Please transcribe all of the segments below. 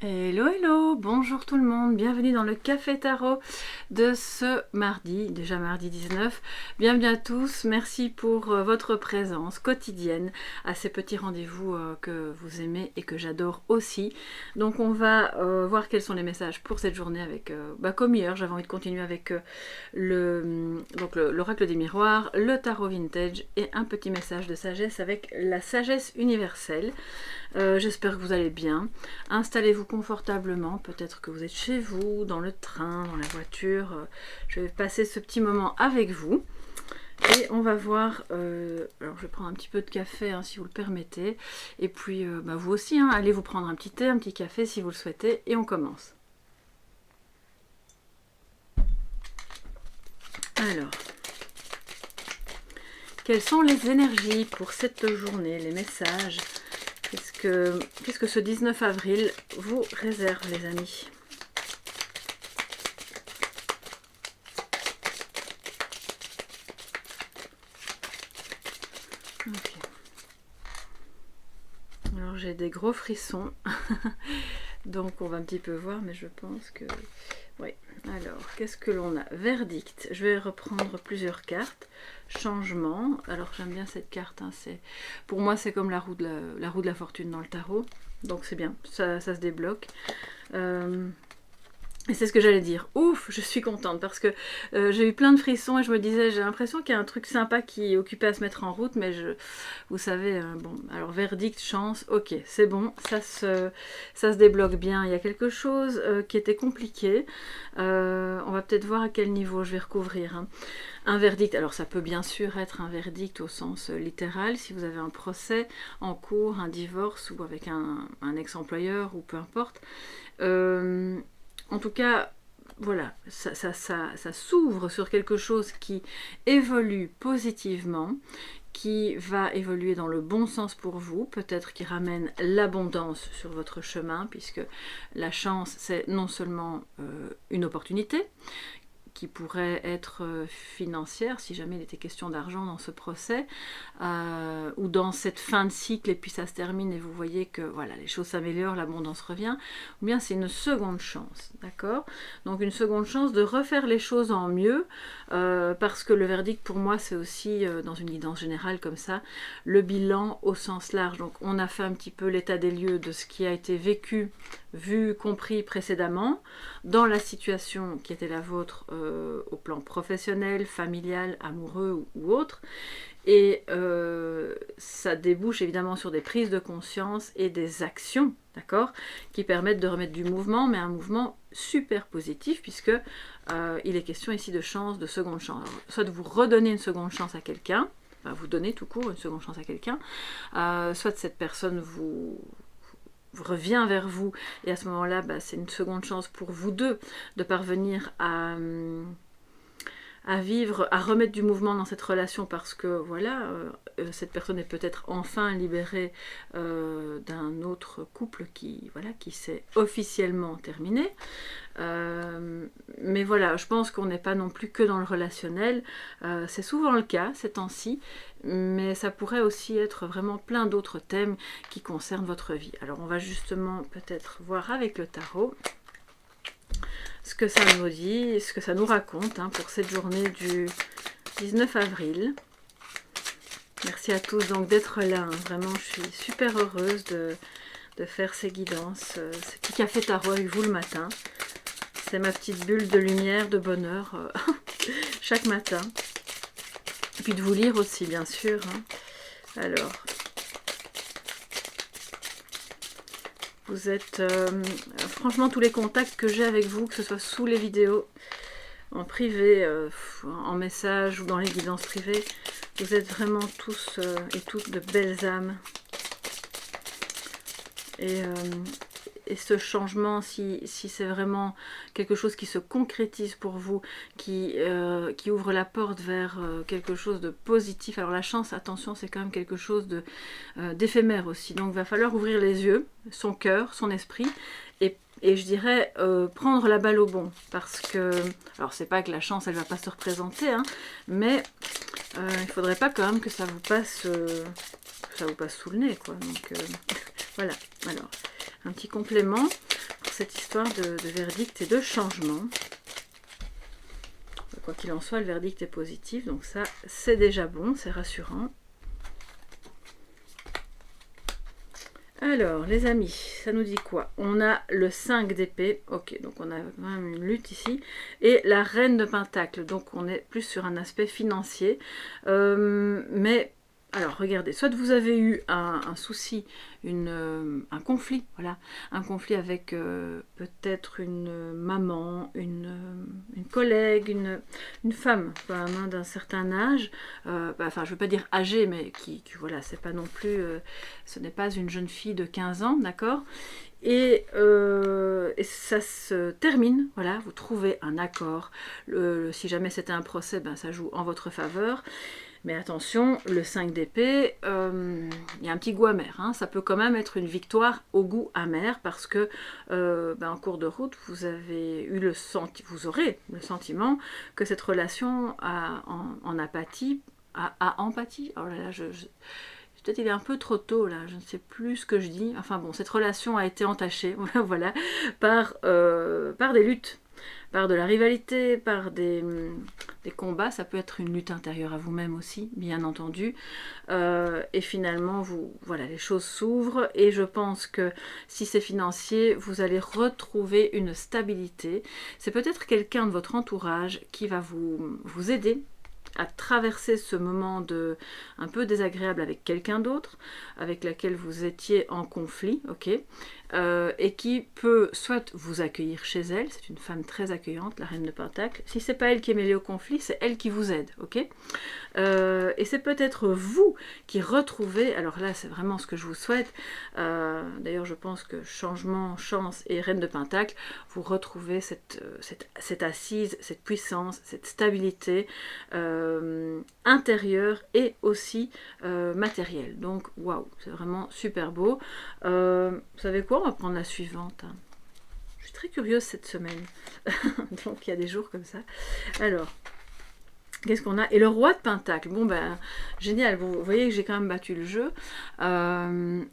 Hello, hello, bonjour tout le monde, bienvenue dans le Café Tarot de ce mardi, déjà mardi 19. Bienvenue à tous, merci pour votre présence quotidienne à ces petits rendez-vous que vous aimez et que j'adore aussi. Donc on va voir quels sont les messages pour cette journée avec, comme hier, j'avais envie de continuer avec l'oracle des miroirs, le tarot vintage et un petit message de sagesse avec la sagesse universelle. J'espère que vous allez bien. Installez-vous confortablement, peut-être que vous êtes chez vous, dans le train, dans la voiture. Je vais passer ce petit moment avec vous. Et on va voir, alors je vais prendre un petit peu de café hein, si vous le permettez. Et puis vous aussi, hein, allez vous prendre un petit thé, un petit café si vous le souhaitez. Et on commence. Alors, quelles sont les énergies pour cette journée, les messages ? Qu'est-ce que ce 19 avril vous réserve, les amis? Okay. Alors j'ai des gros frissons, donc on va un petit peu voir, mais je pense que... Oui, alors, qu'est-ce que l'on a? Verdict, je vais reprendre plusieurs cartes. Changement, alors j'aime bien cette carte, hein, pour moi c'est comme la roue de la fortune dans le tarot, donc c'est bien, ça se débloque. Et c'est ce que j'allais dire, ouf, je suis contente parce que j'ai eu plein de frissons et je me disais, j'ai l'impression qu'il y a un truc sympa qui est occupé à se mettre en route, mais vous savez, bon, alors verdict, chance, ok, c'est bon, ça se débloque bien. Il y a quelque chose qui était compliqué, on va peut-être voir à quel niveau je vais recouvrir. Hein. Un verdict, alors ça peut bien sûr être un verdict au sens littéral, si vous avez un procès en cours, un divorce ou avec un ex-employeur ou peu importe. En tout cas, voilà, ça s'ouvre sur quelque chose qui évolue positivement, qui va évoluer dans le bon sens pour vous, peut-être qui ramène l'abondance sur votre chemin, puisque la chance, c'est non seulement une opportunité, qui pourrait être financière, si jamais il était question d'argent dans ce procès, ou dans cette fin de cycle, et puis ça se termine, et vous voyez que voilà, les choses s'améliorent, l'abondance revient, ou bien c'est une seconde chance, d'accord? Donc une seconde chance de refaire les choses en mieux, parce que le verdict pour moi c'est aussi, dans une guidance générale comme ça, le bilan au sens large. Donc on a fait un petit peu l'état des lieux de ce qui a été vécu, vu, compris précédemment, dans la situation qui était la vôtre, au plan professionnel, familial, amoureux ou autre. Et ça débouche évidemment sur des prises de conscience et des actions, d'accord, qui permettent de remettre du mouvement, mais un mouvement super positif, puisque il est question ici de chance, de seconde chance. Alors, soit de vous redonner une seconde chance à quelqu'un, enfin vous donnez tout court une seconde chance à quelqu'un, soit cette personne vous revient vers vous, et à ce moment-là, c'est une seconde chance pour vous deux de parvenir à vivre, à remettre du mouvement dans cette relation, parce que voilà, cette personne est peut-être enfin libérée d'un autre couple qui s'est officiellement terminé. Mais voilà, je pense qu'on n'est pas non plus que dans le relationnel, c'est souvent le cas ces temps-ci, mais ça pourrait aussi être vraiment plein d'autres thèmes qui concernent votre vie. Alors on va justement peut-être voir avec le tarot ce que ça nous dit, ce que ça nous raconte hein, pour cette journée du 19 avril. Merci à tous donc d'être là, hein. Vraiment je suis super heureuse de faire ces guidances, ce petit café tarot avec vous le matin. C'est ma petite bulle de lumière, de bonheur chaque matin. Et puis de vous lire aussi bien sûr. Hein. Alors... Vous êtes, franchement, tous les contacts que j'ai avec vous, que ce soit sous les vidéos, en privé, en message ou dans les guidances privées, vous êtes vraiment tous et toutes de belles âmes. Et ce changement, si c'est vraiment quelque chose qui se concrétise pour vous, qui ouvre la porte vers quelque chose de positif. Alors la chance, attention, c'est quand même quelque chose d'éphémère aussi. Donc il va falloir ouvrir les yeux, son cœur, son esprit, et je dirais prendre la balle au bond. Parce que, alors c'est pas que la chance, elle va pas se représenter, hein, mais il faudrait pas quand même que ça vous passe sous le nez, quoi. Donc voilà, alors... Un petit complément cette histoire de verdict et de changement. Quoi qu'il en soit, le verdict est positif, donc ça, c'est déjà bon, c'est rassurant. Alors, les amis, ça nous dit quoi? On a le 5 d'épée, ok, donc on a quand même une lutte ici, et la reine de pentacle, donc on est plus sur un aspect financier, mais... Alors, regardez, soit vous avez eu un souci, un conflit, voilà, un conflit avec peut-être une maman, une collègue, une femme, quand même, hein, d'un certain âge, enfin, je ne veux pas dire âgée, mais qui voilà, c'est pas non plus, ce n'est pas une jeune fille de 15 ans, d'accord? Et ça se termine, voilà, vous trouvez un accord. Si jamais c'était un procès, ben, ça joue en votre faveur. Mais attention, le 5 d'épée, il y a un petit goût amer. Hein. Ça peut quand même être une victoire au goût amer parce que en cours de route, vous aurez le sentiment que cette relation en apathie, à empathie. Oh là là, peut-être il est un peu trop tôt là, je ne sais plus ce que je dis. Enfin bon, cette relation a été entachée, voilà, par des luttes. Par de la rivalité, par des combats, ça peut être une lutte intérieure à vous-même aussi, bien entendu. Et finalement, voilà, les choses s'ouvrent et je pense que si c'est financier, vous allez retrouver une stabilité. C'est peut-être quelqu'un de votre entourage qui va vous aider à traverser ce moment un peu désagréable avec quelqu'un d'autre, avec laquelle vous étiez en conflit, ok, et qui peut soit vous accueillir chez elle, c'est une femme très accueillante, la reine de Pentacle. Si c'est pas elle qui est mêlée au conflit, c'est elle qui vous aide, ok. Et c'est peut-être vous qui retrouvez, alors là c'est vraiment ce que je vous souhaite, d'ailleurs je pense que changement, chance et reine de Pentacle, vous retrouvez cette assise, cette puissance, cette stabilité intérieure et aussi matérielle. Donc waouh, c'est vraiment super beau. Vous savez quoi, on va prendre la suivante. Je suis très curieuse cette semaine. Donc il y a des jours comme ça. Alors, qu'est-ce qu'on a? Et le roi de Pentacle. Bon ben, génial. Vous voyez que j'ai quand même battu le jeu.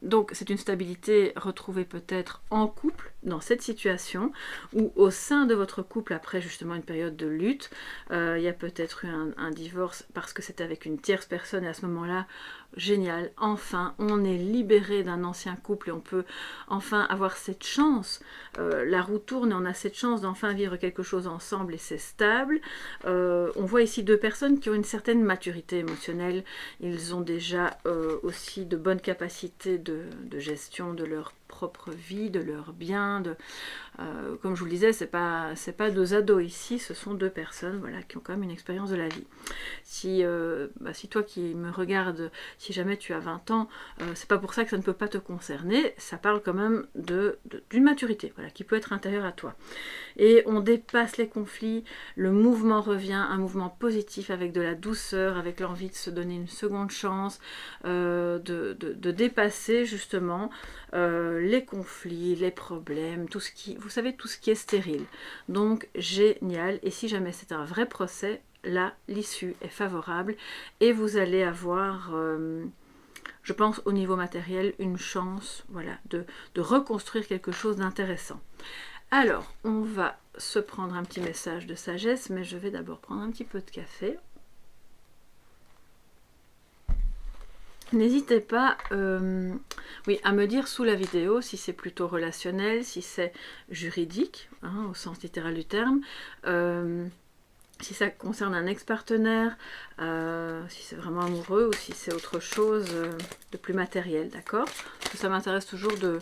Donc c'est une stabilité retrouvée peut-être en couple dans cette situation ou au sein de votre couple après justement une période de lutte. Il y a peut-être eu un divorce parce que c'était avec une tierce personne et à ce moment-là, génial, enfin on est libéré d'un ancien couple et on peut enfin avoir cette chance, la roue tourne et on a cette chance d'enfin vivre quelque chose ensemble et c'est stable. On voit ici deux personnes qui ont une certaine maturité émotionnelle, ils ont déjà aussi de bonnes capacités de gestion de leur propre vie, de leurs biens, comme je vous le disais, c'est pas deux ados ici, ce sont deux personnes voilà, qui ont quand même une expérience de la vie. Si toi qui me regardes, si jamais tu as 20 ans, c'est pas pour ça que ça ne peut pas te concerner, ça parle quand même d'une maturité voilà, qui peut être intérieure à toi. Et on dépasse les conflits, le mouvement revient, un mouvement positif avec de la douceur, avec l'envie de se donner une seconde chance, de dépasser justement les conflits, les problèmes, tout ce qui est stérile. Donc génial, et si jamais c'est un vrai procès, là l'issue est favorable et vous allez avoir je pense au niveau matériel une chance voilà, de reconstruire quelque chose d'intéressant. Alors on va se prendre un petit message de sagesse, mais je vais d'abord prendre un petit peu de café. N'hésitez pas à me dire sous la vidéo si c'est plutôt relationnel, si c'est juridique, hein, au sens littéral du terme, si ça concerne un ex-partenaire, si c'est vraiment amoureux ou si c'est autre chose de plus matériel, d'accord? Parce que ça m'intéresse toujours de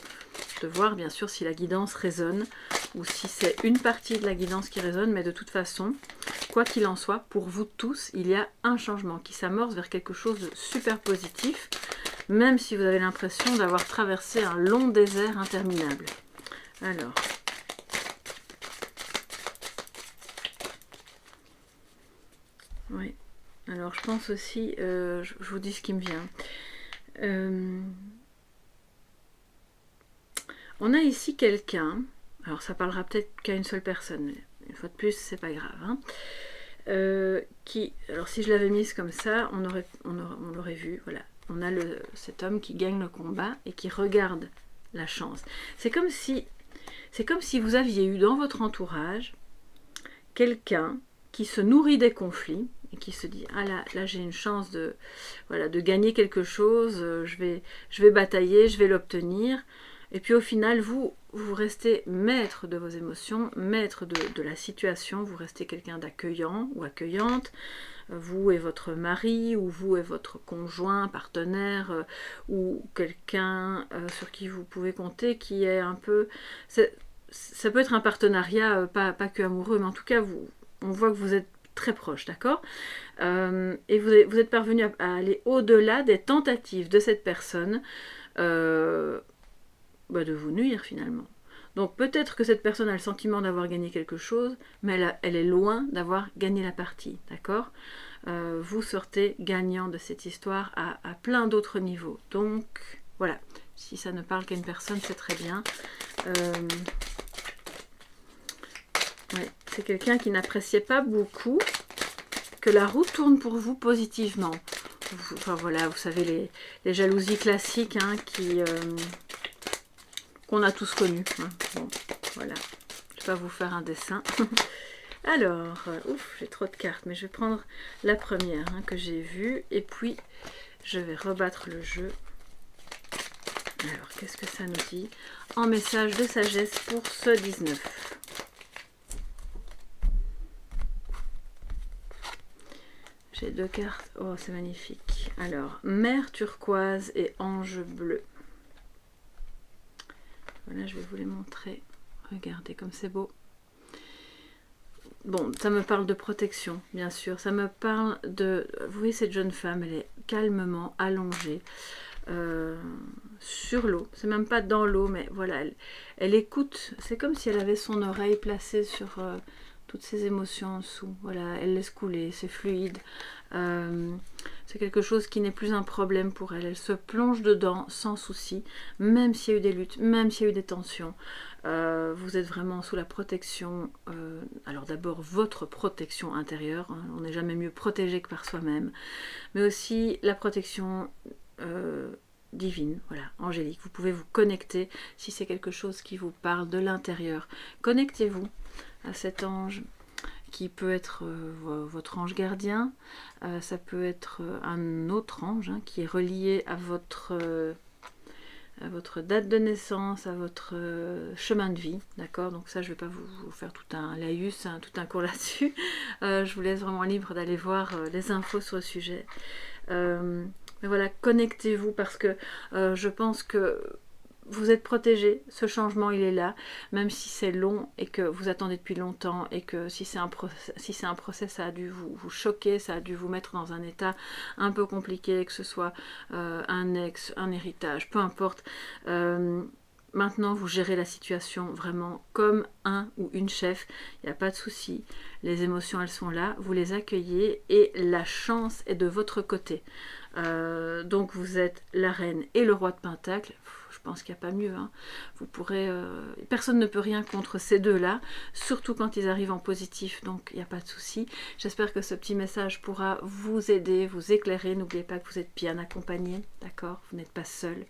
voir bien sûr si la guidance résonne ou si c'est une partie de la guidance qui résonne, mais de toute façon, quoi qu'il en soit, pour vous tous, il y a un changement qui s'amorce vers quelque chose de super positif, même si vous avez l'impression d'avoir traversé un long désert interminable. Alors... oui, alors je pense aussi, je vous dis ce qui me vient. On a ici quelqu'un, alors ça parlera peut-être qu'à une seule personne, mais une fois de plus, c'est pas grave. Hein, alors si je l'avais mise comme ça, on l'aurait vu, voilà. On a cet homme qui gagne le combat et qui regarde la chance. C'est comme si c'est comme si vous aviez eu dans votre entourage quelqu'un qui se nourrit des conflits et qui se dit ah là j'ai une chance de voilà de gagner quelque chose, je vais batailler, je vais l'obtenir. Et puis au final vous restez maître de vos émotions, maître de la situation, vous restez quelqu'un d'accueillant ou accueillante, vous et votre mari ou vous et votre conjoint, partenaire ou quelqu'un sur qui vous pouvez compter qui est un peu ça peut être un partenariat pas que amoureux, mais en tout cas on voit que vous êtes très proche, d'accord, et vous êtes parvenu à aller au-delà des tentatives de cette personne de vous nuire finalement. Donc peut-être que cette personne a le sentiment d'avoir gagné quelque chose, mais elle est loin d'avoir gagné la partie, d'accord, vous sortez gagnant de cette histoire à plein d'autres niveaux. Donc voilà, si ça ne parle qu'à une personne, c'est très bien. Ouais, c'est quelqu'un qui n'appréciait pas beaucoup que la roue tourne pour vous positivement. Enfin voilà, vous savez les jalousies classiques hein, qu'on a tous connues. Hein. Bon, voilà, je vais pas vous faire un dessin. Alors, ouf, j'ai trop de cartes, mais je vais prendre la première hein, que j'ai vue et puis je vais rebattre le jeu. Alors, qu'est-ce que ça nous dit en message de sagesse pour ce 19 ? J'ai 2 cartes. Oh, c'est magnifique. Alors, mer turquoise et ange bleu. Voilà, je vais vous les montrer. Regardez comme c'est beau. Bon, ça me parle de protection, bien sûr. Ça me parle de... Vous voyez, cette jeune femme, elle est calmement allongée sur l'eau. C'est même pas dans l'eau, mais voilà, elle écoute. C'est comme si elle avait son oreille placée sur... toutes ses émotions en dessous, voilà, elle laisse couler, c'est fluide, c'est quelque chose qui n'est plus un problème pour elle, elle se plonge dedans sans souci, même s'il y a eu des luttes, même s'il y a eu des tensions, vous êtes vraiment sous la protection, alors d'abord votre protection intérieure, hein, on n'est jamais mieux protégé que par soi-même, mais aussi la protection divine, voilà, angélique, vous pouvez vous connecter si c'est quelque chose qui vous parle de l'intérieur, connectez-vous à cet ange qui peut être votre ange gardien, ça peut être un autre ange hein, qui est relié à votre date de naissance, à votre chemin de vie, d'accord, donc ça je ne vais pas vous faire tout un laïus, hein, tout un cours là-dessus, je vous laisse vraiment libre d'aller voir les infos sur le sujet, mais voilà, connectez-vous parce que je pense que vous êtes protégé, ce changement il est là, même si c'est long et que vous attendez depuis longtemps et que si c'est un procès, ça a dû vous choquer, ça a dû vous mettre dans un état un peu compliqué, que ce soit un ex, un héritage, peu importe. Maintenant, vous gérez la situation vraiment comme un ou une chef, il n'y a pas de souci. Les émotions, elles sont là, vous les accueillez et la chance est de votre côté. Donc vous êtes la reine et le roi de Pentacle. Je pense qu'il n'y a pas mieux. Hein. Vous pourrez, personne ne peut rien contre ces deux-là, surtout quand ils arrivent en positif, donc il n'y a pas de souci. J'espère que ce petit message pourra vous aider, vous éclairer. N'oubliez pas que vous êtes bien accompagné, d'accord? Vous n'êtes pas seul.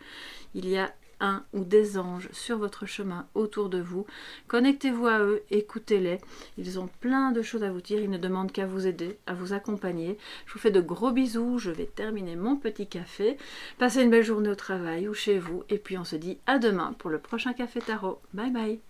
Il y a un ou des anges sur votre chemin autour de vous. Connectez-vous à eux, écoutez-les. Ils ont plein de choses à vous dire. Ils ne demandent qu'à vous aider, à vous accompagner. Je vous fais de gros bisous. Je vais terminer mon petit café. Passez une belle journée au travail ou chez vous. Et puis on se dit à demain pour le prochain Café Tarot. Bye bye.